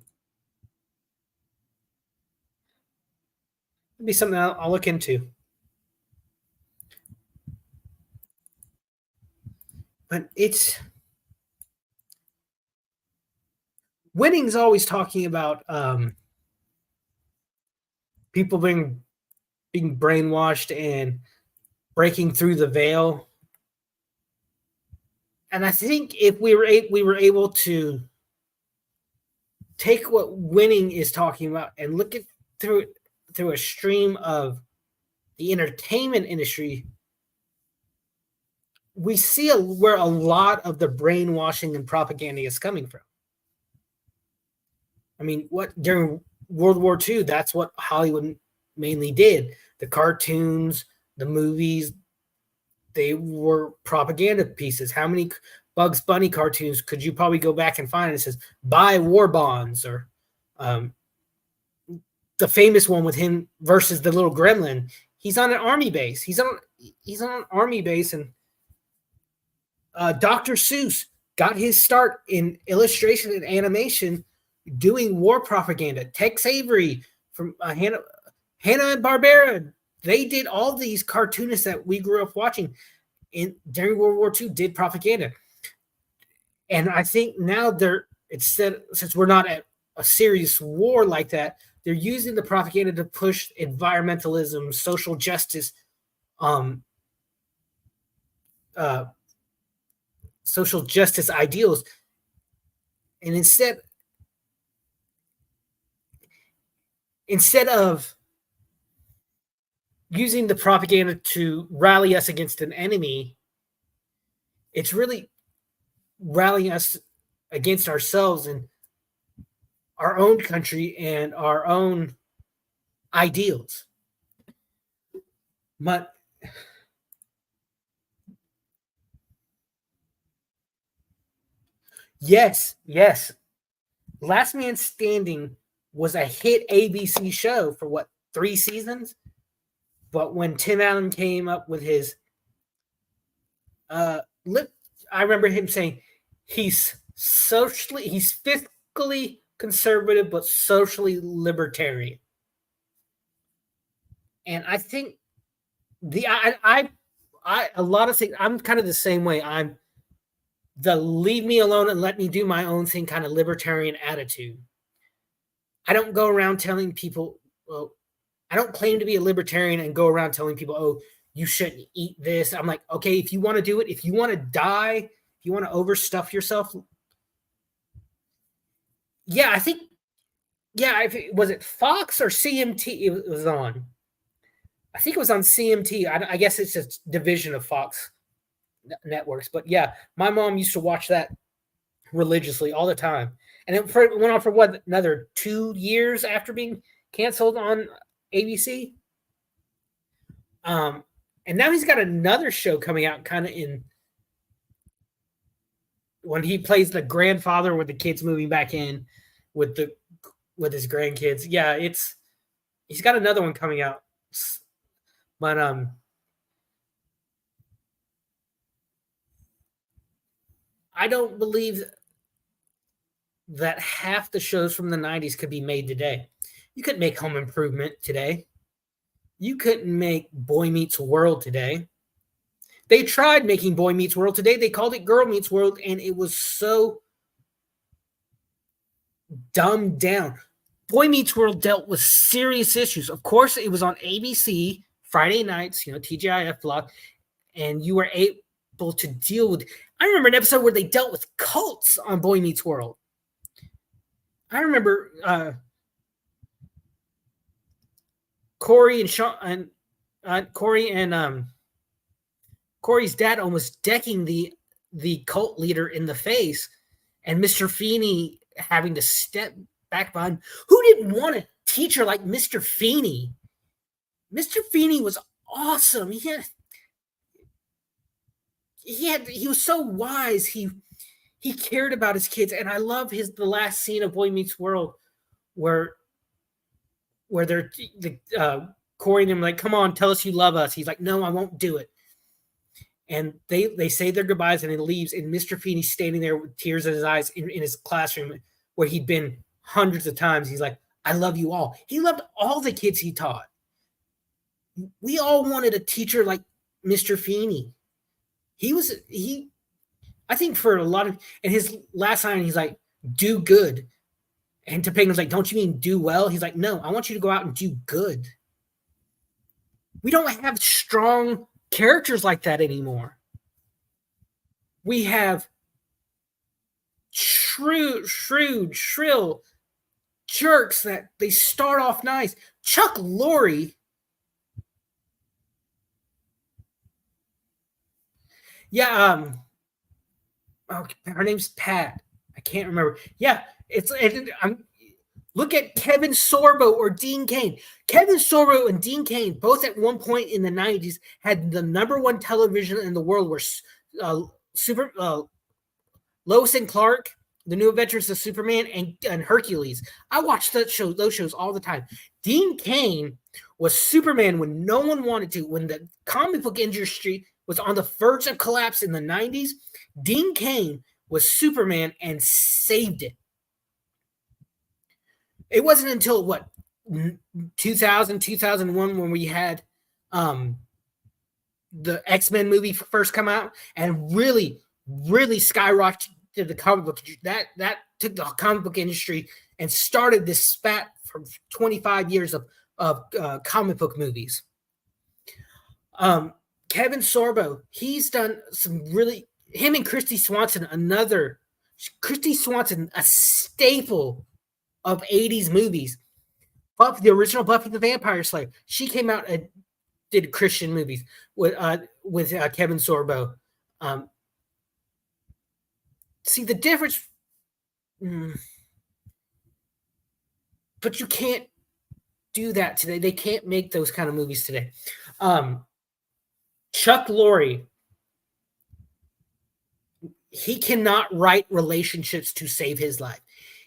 be something I'll look into. But Winning's always talking about people being brainwashed and breaking through the veil. And I think if we were able to take what Winning is talking about and look at through a stream of the entertainment industry, we see where a lot of the brainwashing and propaganda is coming from. I mean, during World War II, that's what Hollywood mainly did. The cartoons, the movies, they were propaganda pieces. How many Bugs Bunny cartoons could you probably go back and find? It says, buy war bonds, or the famous one with him versus the little gremlin. He's on an army base. He's on an army base, and Dr. Seuss got his start in illustration and animation doing war propaganda. Tex Avery from Hanna and Barbera, they did all these cartoonists that we grew up watching during World War II did propaganda. And I think now since we're not at a serious war like that, they're using the propaganda to push environmentalism, social justice, social justice ideals. And instead of using the propaganda to rally us against an enemy, it's really rallying us against ourselves and our own country and our own ideals. But yes. Last Man Standing was a hit ABC show for what, 3 seasons? But when Tim Allen came up with his I remember him saying he's fiscally conservative but socially libertarian. And I think a lot of things, I'm kind of the same way. I'm the leave me alone and let me do my own thing kind of libertarian attitude. I don't go around telling people, well, I don't claim to be a libertarian and go around telling people, oh, you shouldn't eat this. I'm like, okay, if you want to do it, if you want to die, if you want to overstuff yourself. Yeah, I think, was it Fox or CMT it was on? I think it was on CMT. I guess it's a division of Fox networks. But yeah, my mom used to watch that religiously all the time. And it went on for what, another 2 years after being canceled on ABC? And now he's got another show coming out kind of in when he plays the grandfather with the kids moving back in with his grandkids. Yeah, he's got another one coming out. But I don't believe that half the shows from the 90s could be made today. You couldn't make Home Improvement today. You couldn't make Boy Meets World today. They tried making Boy Meets World today. They called it Girl Meets World, and it was so dumbed down. Boy Meets World dealt with serious issues. Of course, it was on ABC Friday nights, TGIF block, and you were able to deal with. I remember an episode where they dealt with cults on Boy Meets World. I remember Corey and Sean and Corey and Corey's dad almost decking the cult leader in the face, and Mr. Feeney having to step back behind. Who didn't want a teacher like Mr. Feeney? Mr. Feeney was awesome. He was so wise. He cared about his kids, and I love the last scene of Boy Meets World where they're Corey and him like, come on, tell us you love us. He's like, no, I won't do it. And they say their goodbyes, and he leaves, and Mr. Feeney's standing there with tears in his eyes in his classroom where he'd been hundreds of times. He's like, I love you all. He loved all the kids he taught. We all wanted a teacher like Mr. Feeney. I think for a lot of, and his last line, he's like, do good. And Topanga's like, don't you mean do well? He's like, no, I want you to go out and do good. We don't have strong characters like that anymore. We have shrill jerks that they start off nice. Chuck Lorre. Yeah, her name's Pat. I can't remember. Yeah, look at Kevin Sorbo or Dean Cain. Kevin Sorbo and Dean Cain, both at one point in the 90s, had the #1 television in the world where Lois and Clark, The New Adventures of Superman, and Hercules. I watched those shows all the time. Dean Cain was Superman when no one wanted to. When the comic book industry was on the verge of collapse in the 90s, Dean Cain was Superman and saved it. It wasn't until 2000, 2001 when we had the X-Men movie first come out and really, really skyrocketed the comic book. That took the comic book industry and started this spat for 25 years of comic book movies. Kevin Sorbo, he's done some really, him and Christy Swanson, a staple of 80s movies. The original Buffy the Vampire Slayer. She came out and did Christian movies with Kevin Sorbo. See the difference, but you can't do that today. They can't make those kind of movies today. Chuck Lorre, he cannot write relationships to save his life.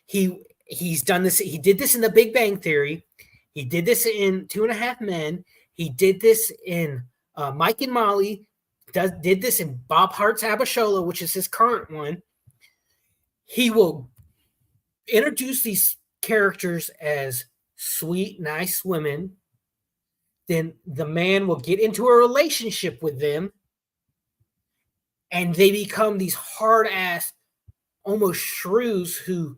He He's done this. He did this in The Big Bang Theory. He did this in Two and a Half Men. He did this in Mike and Molly. Did this in Bob Hart's Abishola, which is his current one. He will introduce these characters as sweet, nice women. Then the man will get into a relationship with them, and they become these hard-ass, almost shrews who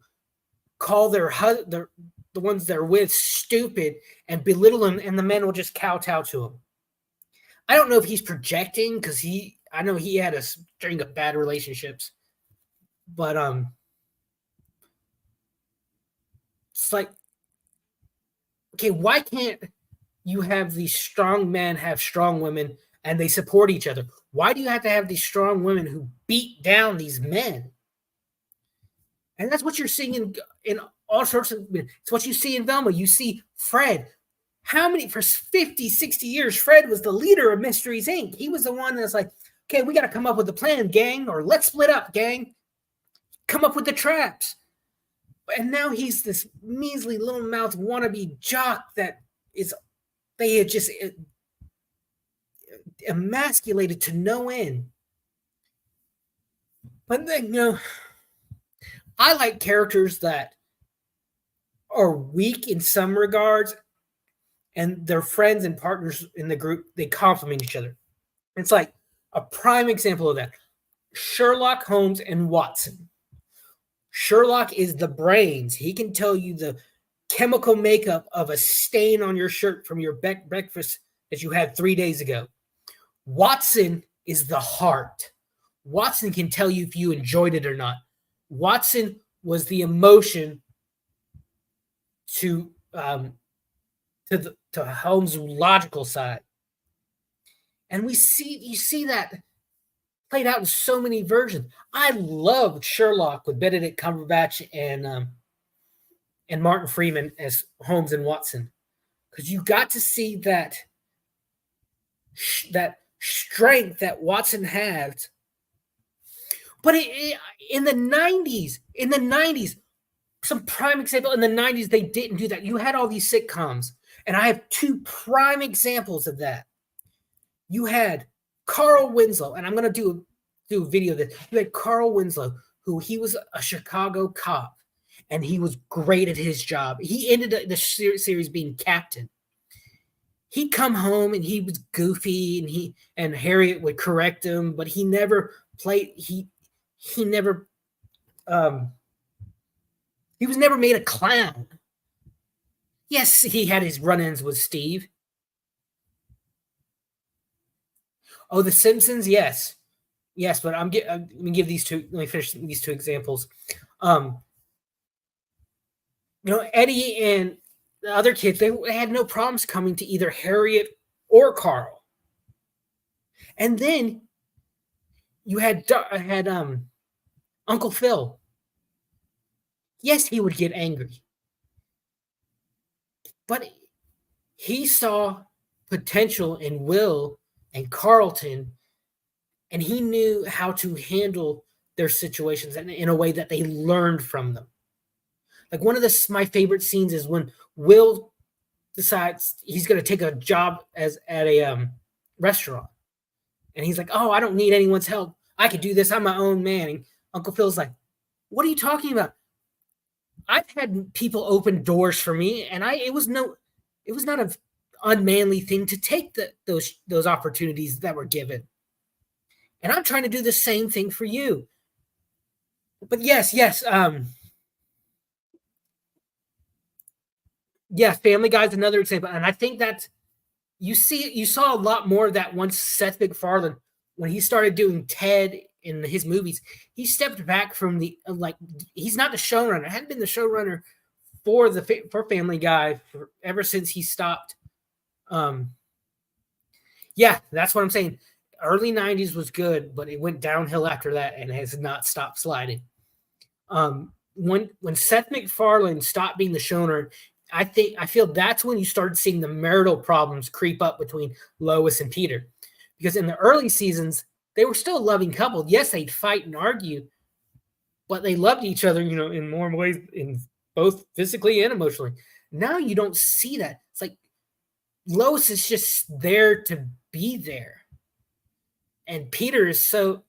call the ones they're with stupid and belittle them, and the men will just kowtow to them. I don't know if he's projecting, because I know he had a string of bad relationships, but it's like, okay, why can't you have these strong men have strong women and they support each other? Why do you have to have these strong women who beat down these men? And that's what you're seeing in all sorts of, it's what you see in Velma. You see Fred. For 50, 60 years, Fred was the leader of Mysteries, Inc. He was the one that's like, okay, we got to come up with a plan, gang, or let's split up, gang. Come up with the traps. And now he's this measly little mouth wannabe jock that they had just emasculated to no end. But then, I like characters that are weak in some regards, and their friends and partners in the group, they complement each other. It's like a prime example of that. Sherlock Holmes and Watson. Sherlock is the brains. He can tell you the chemical makeup of a stain on your shirt from your breakfast that you had 3 days ago. Watson is the heart. Watson can tell you if you enjoyed it or not. Watson was the emotion to Holmes' logical side. And you see that played out in so many versions. I loved Sherlock with Benedict Cumberbatch and Martin Freeman as Holmes and Watson, because you got to see that strength that Watson had. But in the 90s, some prime example, in the 90s, they didn't do that. You had all these sitcoms, and I have two prime examples of that. You had Carl Winslow, and I'm going to do a video of this. You had Carl Winslow, who he was a Chicago cop, and he was great at his job. He ended the series being captain. He'd come home, and he was goofy, and Harriet would correct him, but he never played. He was never made a clown. Yes, he had his run-ins with Steve. Oh, The Simpsons, yes, but let me give these two. Let me finish these two examples. Eddie and the other kids, they had no problems coming to either Harriet or Carl. And then you had Uncle Phil. Yes, he would get angry, but he saw potential in Will and Carlton, and he knew how to handle their situations in a way that they learned from them. Like one of my favorite scenes is when Will decides he's going to take a job at a restaurant, and he's like, "Oh, I don't need anyone's help. I could do this. I'm my own man." And Uncle Phil's like, "What are you talking about? I've had people open doors for me, and it was not an unmanly thing to take those opportunities that were given. And I'm trying to do the same thing for you." But yes, Family Guy is another example, and I think that you saw a lot more of that once Seth MacFarlane, when he started doing Ted in his movies, he stepped back from he's not the showrunner. Hadn't been the showrunner for Family Guy ever since he stopped. That's what I'm saying. Early 90s was good, but it went downhill after that and has not stopped sliding. When Seth MacFarlane stopped being the showrunner, I feel that's when you started seeing the marital problems creep up between Lois and Peter. Because in the early seasons, they were still a loving couple. Yes, they'd fight and argue, but they loved each other, in more ways, in both physically and emotionally. Now you don't see that. It's like Lois is just there to be there. And Peter is so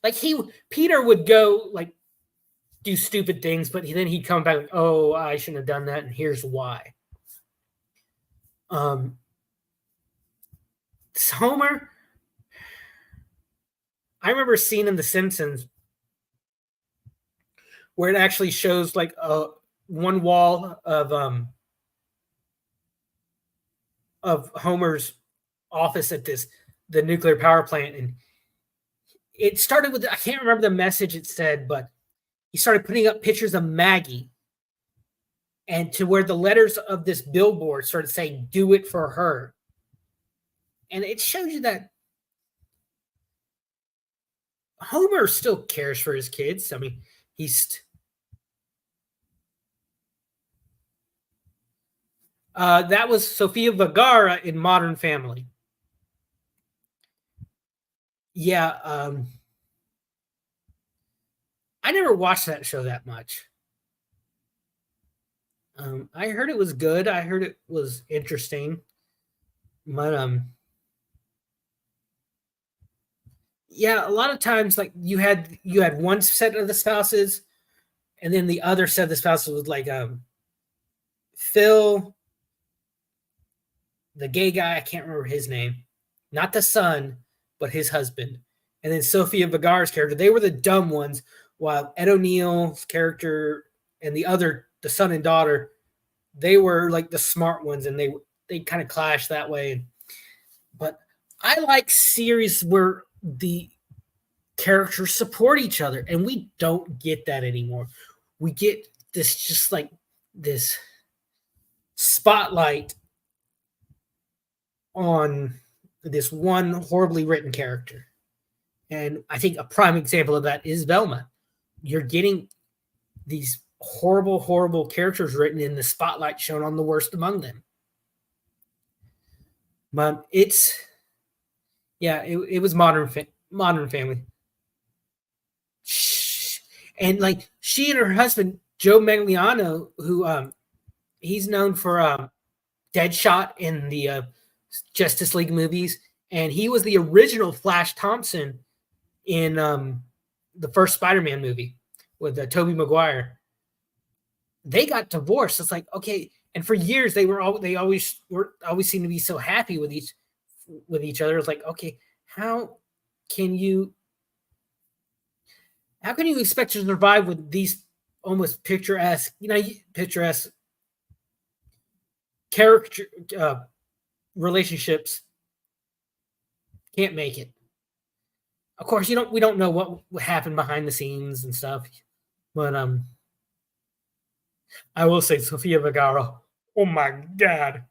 like Peter would go like do stupid things, but then he'd come back like, oh, I shouldn't have done that, and here's why. Homer, I remember seeing in The Simpsons where it actually shows like one wall of Homer's office at the nuclear power plant, and it started with, I can't remember the message it said, but he started putting up pictures of Maggie, and to where the letters of this billboard started saying, do it for her. And it shows you that Homer still cares for his kids. I mean, that was Sofia Vergara in Modern Family. Yeah, I never watched that show that much. I heard it was good. I heard it was interesting. But yeah, a lot of times like you had one set of the spouses, and then the other set of the spouses was like Phil, the gay guy, I can't remember his name, not the son, but his husband, and then Sofia Vergara's character. They were the dumb ones, while Ed O'Neill's character and the son and daughter, they were like the smart ones, and they kind of clashed that way. But I like series where the characters support each other, and we don't get that anymore. We get this just like this spotlight on this one horribly written character. And I think a prime example of that is Velma. You're getting these horrible, horrible characters written in the spotlight shown on the worst among them. But it was Modern Family. And like she and her husband, Joe Manganiello, who he's known for Deadshot in the Justice League movies, and he was the original Flash Thompson in the first Spider-Man movie with Tobey Maguire. They got divorced. It's like, okay, and for years they always seemed to be so happy with each other. It's like, okay, how can you expect to survive with these almost picturesque character relationships? Can't make it. Of course, we don't know what happened behind the scenes and stuff, but I will say Sofia Vergara. Oh my God.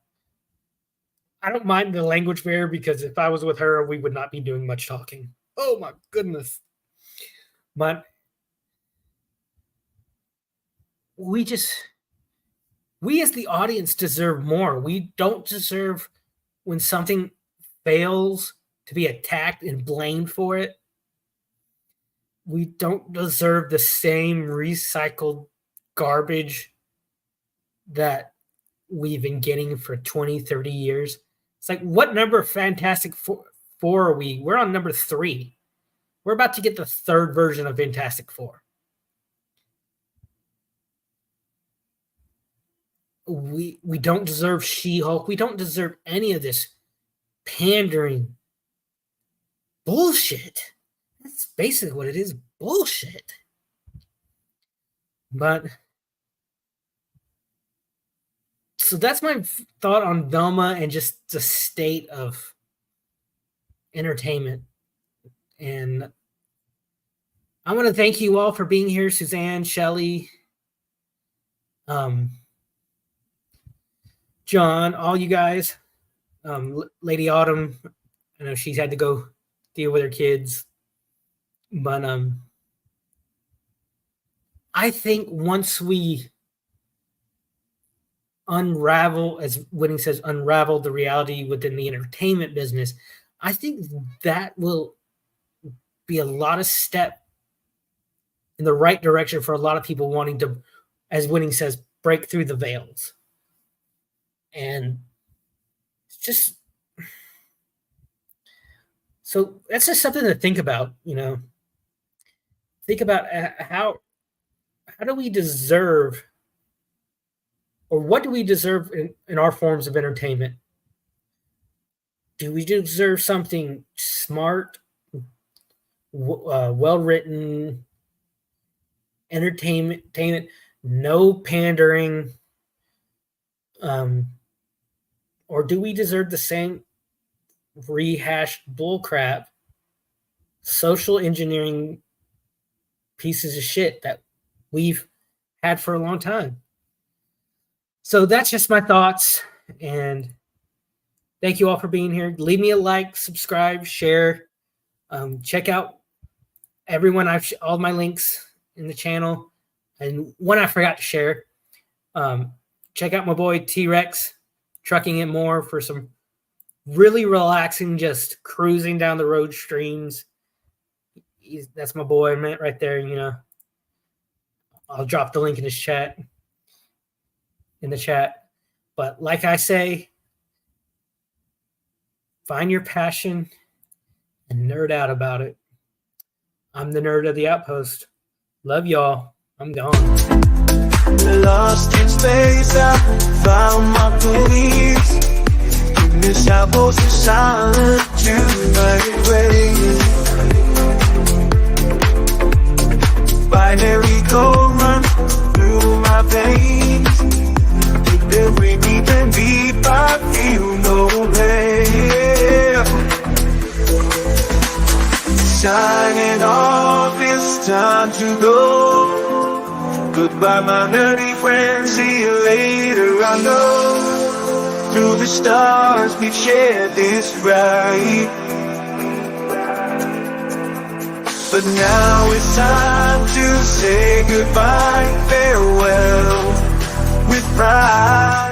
I don't mind the language barrier, because if I was with her, we would not be doing much talking. Oh my goodness. But we as the audience deserve more. We don't deserve when something fails to be attacked and blamed for it. We don't deserve the same recycled garbage that we've been getting for 20, 30 years. It's like, what number of Fantastic Four are we? We're on number 3. We're about to get the 3rd version of Fantastic Four. We don't deserve She-Hulk. We don't deserve any of this pandering bullshit. That's basically what it is, bullshit. But so that's my thought on Velma and just the state of entertainment. And I want to thank you all for being here, Suzanne, Shelley, John, all you guys, Lady Autumn. I know she's had to go deal with her kids, but I think once we unravel, as Winning says, unravel the reality within the entertainment business, I think that will be a lot of step in the right direction for a lot of people wanting to, as Winning says, break through the veils. And it's just, so that's just something to think about, think about how do we deserve, or what do we deserve in our forms of entertainment? Do we deserve something smart, well-written, entertainment, no pandering, or do we deserve the same rehashed bullcrap, social engineering pieces of shit that we've had for a long time? So that's just my thoughts, and thank you all for being here. Leave me a like, subscribe, share. Check out everyone. All my links in the channel, and one I forgot to share. Check out my boy T-Rex, Trucking It More, for some really relaxing, just cruising down the road streams. That's my boy, man, right there. I'll drop the link in the chat. But like I say, find your passion and nerd out about it. I'm the nerd of the Outpost. Love y'all. I'm gone. Lost in space, I found my beliefs. In this outpost of solitude, my way. Binary code run through my veins. Take the way deep and deep, I feel no pain. Signing off, it's time to go. Goodbye, my nerdy friends, see you later. I know through the stars we've shared this ride, but now it's time to say goodbye, farewell with pride.